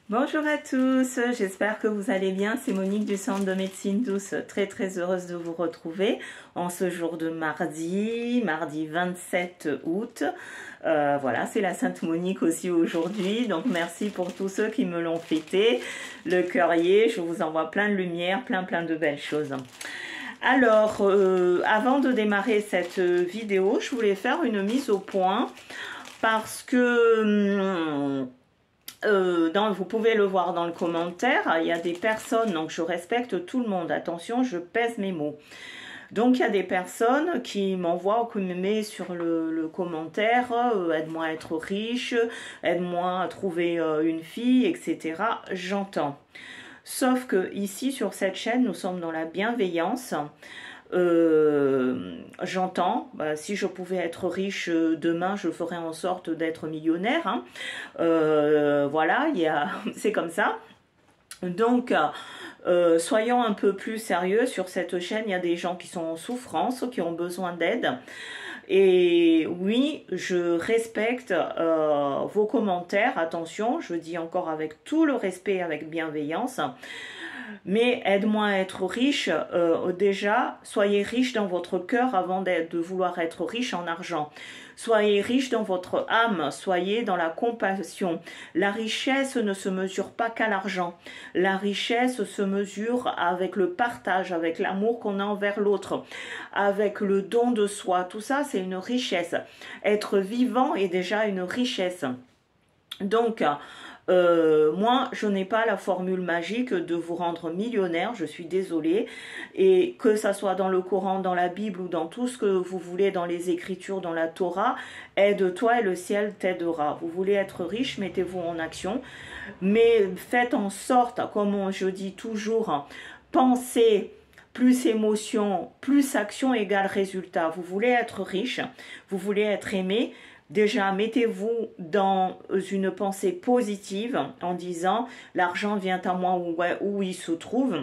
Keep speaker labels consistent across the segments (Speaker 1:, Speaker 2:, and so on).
Speaker 1: Bonjour à tous, j'espère que vous allez bien. C'est Monique du Centre de Médecine Douce, très heureuse de vous retrouver en ce jour de mardi 27 août. Voilà, c'est la Sainte Monique aussi aujourd'hui, donc merci pour tous ceux qui me l'ont fêté. Le cœur y est, je vous envoie plein de lumière, plein de belles choses. Alors, avant de démarrer cette vidéo, je voulais faire une mise au point parce que... vous pouvez le voir dans le commentaire, il y a des personnes, donc je respecte tout le monde, attention, je pèse mes mots. Donc il y a des personnes qui m'envoient ou qui me mettent sur le commentaire, aide-moi à être riche, aide-moi à trouver une fille, etc. J'entends. Sauf que ici sur cette chaîne, nous sommes dans la bienveillance. J'entends, si je pouvais être riche demain, je ferais en sorte d'être millionnaire, hein. Voilà, c'est comme ça. Donc soyons un peu plus sérieux sur cette chaîne. Il y a des gens qui sont en souffrance, qui ont besoin d'aide. Et oui, je respecte vos commentaires, attention, je dis encore avec tout le respect, avec bienveillance. Mais aide-moi à être riche, déjà, soyez riche dans votre cœur avant de vouloir être riche en argent. Soyez riche dans votre âme, soyez dans la compassion. La richesse ne se mesure pas qu'à l'argent. La richesse se mesure avec le partage, avec l'amour qu'on a envers l'autre, avec le don de soi. Tout ça, c'est une richesse. Être vivant est déjà une richesse. Donc, moi, je n'ai pas la formule magique de vous rendre millionnaire, je suis désolée. Et que ça soit dans le Coran, dans la Bible ou dans tout ce que vous voulez, dans les Écritures, dans la Torah, aide-toi et le ciel t'aidera. Vous voulez être riche, mettez-vous en action. Mais faites en sorte, comme je dis toujours, pensez plus émotion, plus action égale résultat. Vous voulez être riche, vous voulez être aimé. Déjà, mettez-vous dans une pensée positive en disant « l'argent vient à moi où il se trouve ».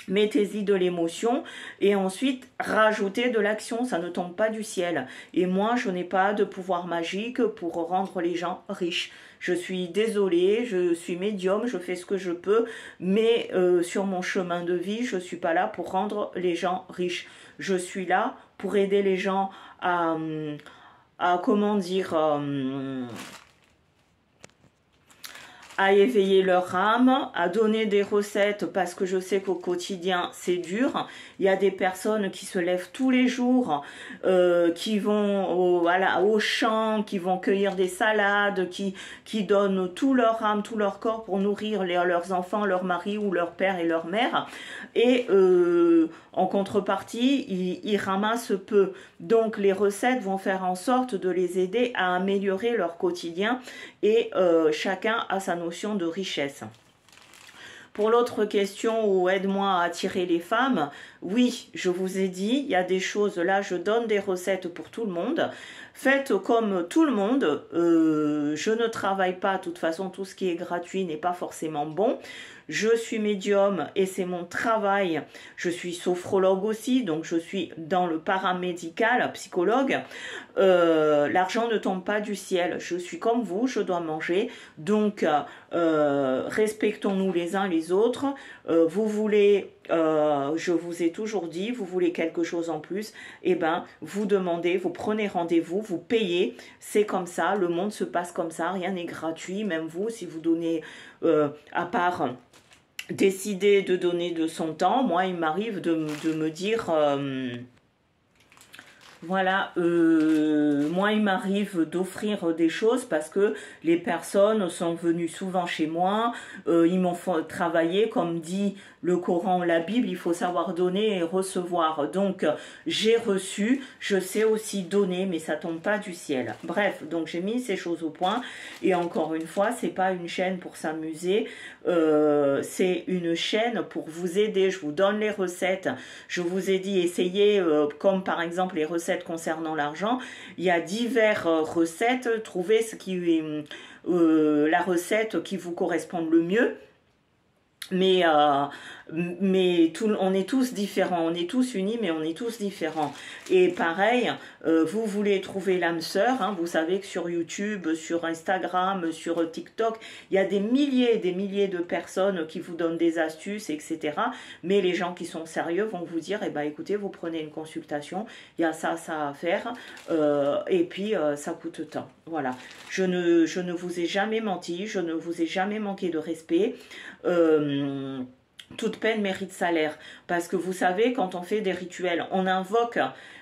Speaker 1: Mettez-y de l'émotion et ensuite rajoutez de l'action, ça ne tombe pas du ciel. Et moi, je n'ai pas de pouvoir magique pour rendre les gens riches. Je suis désolée, je suis médium, je fais ce que je peux, mais sur mon chemin de vie, je ne suis pas là pour rendre les gens riches. Je suis là pour aider les gens à comment dire, à éveiller leur âme, à donner des recettes parce que je sais qu'au quotidien c'est dur. Il y a des personnes qui se lèvent tous les jours, qui vont au champ, qui vont cueillir des salades, qui donnent tout leur âme, tout leur corps pour nourrir leurs enfants, leur mari ou leur père et leur mère. Et en contrepartie, ils ramassent peu. Donc les recettes vont faire en sorte de les aider à améliorer leur quotidien et chacun a sa notion de richesse. Pour l'autre question où aide-moi à attirer les femmes, oui, je vous ai dit, il y a des choses là, je donne des recettes pour tout le monde. Faites comme tout le monde, je ne travaille pas, de toute façon tout ce qui est gratuit n'est pas forcément bon. Je suis médium et c'est mon travail. Je suis sophrologue aussi, donc je suis dans le paramédical, psychologue. L'argent ne tombe pas du ciel. Je suis comme vous, je dois manger. Donc, respectons-nous les uns les autres. Vous voulez, je vous ai toujours dit, vous voulez quelque chose en plus, eh ben, vous demandez, vous prenez rendez-vous, vous payez. C'est comme ça, le monde se passe comme ça, rien n'est gratuit. Même vous, si vous donnez, à part décider de donner de son temps, moi, il m'arrive de me dire... voilà, moi il m'arrive d'offrir des choses parce que les personnes sont venues souvent chez moi, ils m'ont fait travailler, comme dit le Coran, la Bible, il faut savoir donner et recevoir. Donc j'ai reçu, je sais aussi donner, mais ça tombe pas du ciel. Bref, donc j'ai mis ces choses au point et encore une fois, c'est pas une chaîne pour s'amuser, c'est une chaîne pour vous aider. Je vous donne les recettes, je vous ai dit essayez, comme par exemple les recettes concernant l'argent, il y a diverses recettes, trouvez ce qui est la recette qui vous correspond le mieux. Mais mais on est tous différents, on est tous unis, mais on est tous différents. Et pareil, vous voulez trouver l'âme sœur, hein, vous savez que sur YouTube, sur Instagram, sur TikTok, il y a des milliers et des milliers de personnes qui vous donnent des astuces, etc. Mais les gens qui sont sérieux vont vous dire, eh ben, écoutez, vous prenez une consultation, il y a ça à faire, et puis ça coûte tant. Voilà, je ne vous ai jamais menti, je ne vous ai jamais manqué de respect. Toute peine mérite salaire, parce que vous savez, quand on fait des rituels, on invoque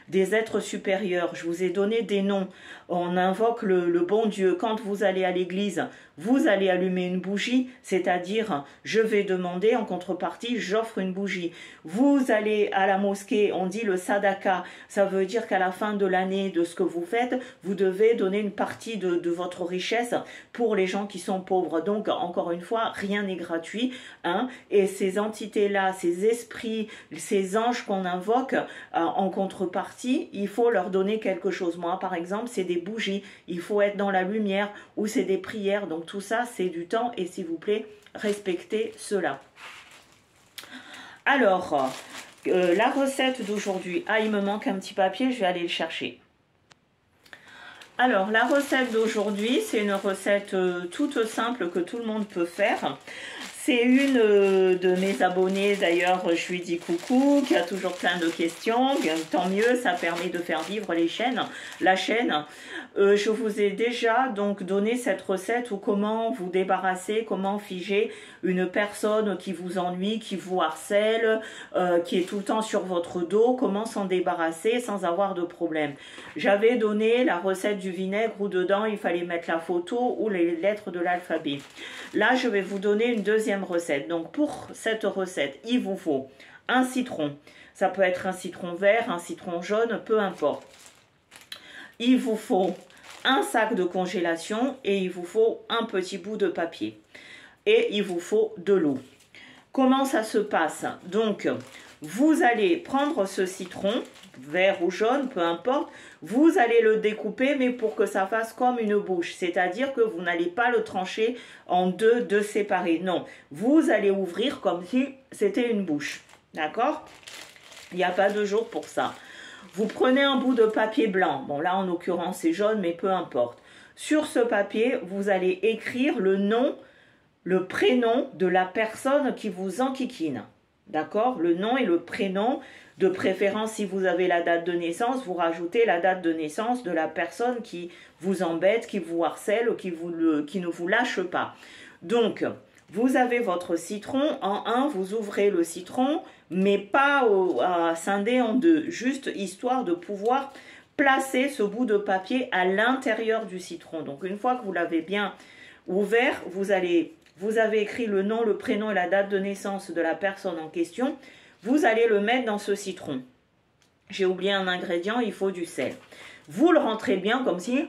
Speaker 1: des êtres supérieurs, je vous ai donné des noms, on invoque le bon Dieu. Quand vous allez à l'église, vous allez allumer une bougie, c'est-à-dire je vais demander en contrepartie, j'offre une bougie. Vous allez à la mosquée, on dit le sadaka, ça veut dire qu'à la fin de l'année de ce que vous faites, vous devez donner une partie de votre richesse pour les gens qui sont pauvres. Donc encore une fois, rien n'est gratuit, hein, et ces entités-là, ces esprits, ces anges qu'on invoque en contrepartie, il faut leur donner quelque chose. Moi par exemple, c'est des bougies, il faut être dans la lumière, ou c'est des prières, donc tout ça c'est du temps, et s'il vous plaît, respectez cela. Alors, la recette d'aujourd'hui, il me manque un petit papier, je vais aller le chercher. Alors, la recette d'aujourd'hui, c'est une recette toute simple que tout le monde peut faire. C'est une de mes abonnés, d'ailleurs, je lui dis coucou, qui a toujours plein de questions. Tant mieux, ça permet de faire vivre la chaîne. Je vous ai déjà donc donné cette recette ou comment vous débarrasser, comment figer une personne qui vous ennuie, qui vous harcèle, qui est tout le temps sur votre dos, comment s'en débarrasser sans avoir de problème. J'avais donné la recette du vinaigre où dedans il fallait mettre la photo ou les lettres de l'alphabet. Là, je vais vous donner une deuxième recette. Donc pour cette recette, il vous faut un citron. Ça peut être un citron vert, un citron jaune, peu importe. Il vous faut un sac de congélation et il vous faut un petit bout de papier. Et il vous faut de l'eau. Comment ça se passe? Donc, vous allez prendre ce citron, vert ou jaune, peu importe, vous allez le découper, mais pour que ça fasse comme une bouche. C'est-à-dire que vous n'allez pas le trancher en deux séparés. Non, vous allez ouvrir comme si c'était une bouche. D'accord? Il n'y a pas de jour pour ça. Vous prenez un bout de papier blanc. Bon, là, en l'occurrence, c'est jaune, mais peu importe. Sur ce papier, vous allez écrire le nom, le prénom de la personne qui vous enquiquine. D'accord? Le nom et le prénom, de préférence, si vous avez la date de naissance, vous rajoutez la date de naissance de la personne qui vous embête, qui vous harcèle ou qui ne vous lâche pas. Donc, vous avez votre citron. En un, vous ouvrez le citron, mais pas à scinder en deux, juste histoire de pouvoir placer ce bout de papier à l'intérieur du citron. Donc, une fois que vous l'avez bien ouvert, vous avez écrit le nom, le prénom et la date de naissance de la personne en question. Vous allez le mettre dans ce citron. J'ai oublié un ingrédient, il faut du sel. Vous le rentrez bien comme si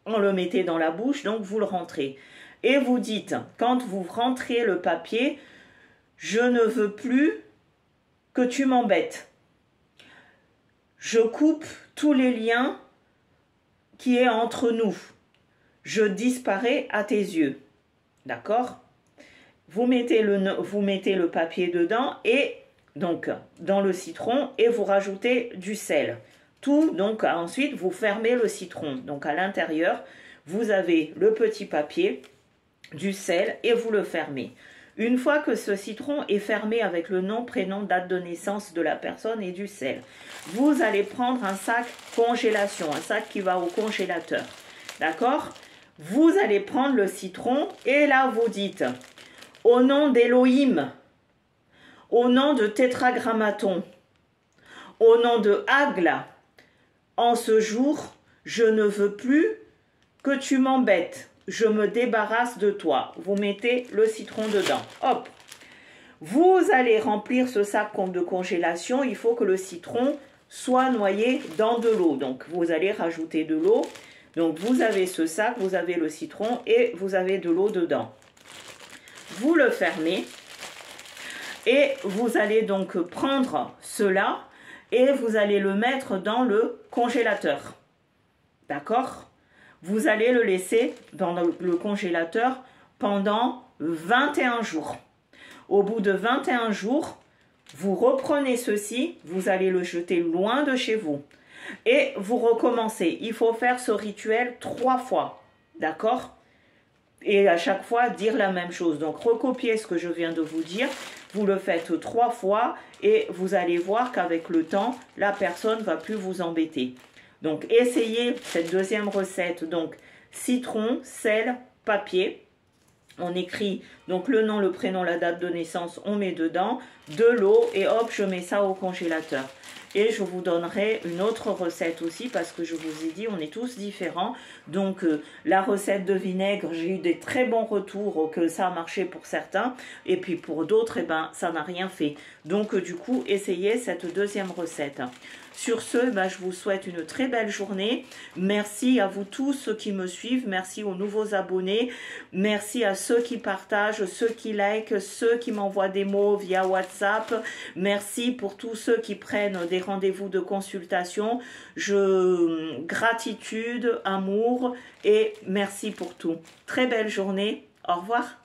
Speaker 1: on le mettait dans la bouche, donc vous le rentrez. Et vous dites, quand vous rentrez le papier, je ne veux plus que tu m'embêtes. Je coupe tous les liens qui est entre nous. Je disparais à tes yeux. D'accord? Vous mettez le papier dedans et donc dans le citron et vous rajoutez du sel. Tout, donc ensuite vous fermez le citron. Donc à l'intérieur, vous avez le petit papier, du sel et vous le fermez. Une fois que ce citron est fermé avec le nom, prénom, date de naissance de la personne et du sel, vous allez prendre un sac congélation, un sac qui va au congélateur. D'accord? Vous allez prendre le citron et là vous dites au nom d'Élohim, au nom de Tétragrammaton, au nom de Agla, en ce jour, je ne veux plus que tu m'embêtes. Je me débarrasse de toi. Vous mettez le citron dedans. Hop. Vous allez remplir ce sac de congélation. Il faut que le citron soit noyé dans de l'eau. Donc, vous allez rajouter de l'eau. Donc, vous avez ce sac, vous avez le citron et vous avez de l'eau dedans. Vous le fermez et vous allez donc prendre cela et vous allez le mettre dans le congélateur. D'accord? Vous allez le laisser dans le congélateur pendant 21 jours. Au bout de 21 jours, Vous reprenez ceci, vous allez le jeter loin de chez vous. Et vous recommencez. Il faut faire ce rituel 3 fois. D'accord? Et à chaque fois, dire la même chose. Donc, recopiez ce que je viens de vous dire. Vous le faites 3 fois et vous allez voir qu'avec le temps, la personne ne va plus vous embêter. Donc, essayez cette deuxième recette. Donc, citron, sel, papier. On écrit donc le nom, le prénom, la date de naissance, on met dedans, de l'eau et hop, je mets ça au congélateur. Et je vous donnerai une autre recette aussi parce que je vous ai dit, on est tous différents. Donc la recette de vinaigre, j'ai eu des très bons retours que ça a marché pour certains. Et puis pour d'autres, eh ben, ça n'a rien fait. Donc du coup, essayez cette deuxième recette. Sur ce, je vous souhaite une très belle journée. Merci à vous tous ceux qui me suivent. Merci aux nouveaux abonnés. Merci à ceux qui partagent, ceux qui likent, ceux qui m'envoient des mots via WhatsApp. Merci pour tous ceux qui prennent des rendez-vous de consultation. Gratitude, amour et merci pour tout. Très belle journée. Au revoir.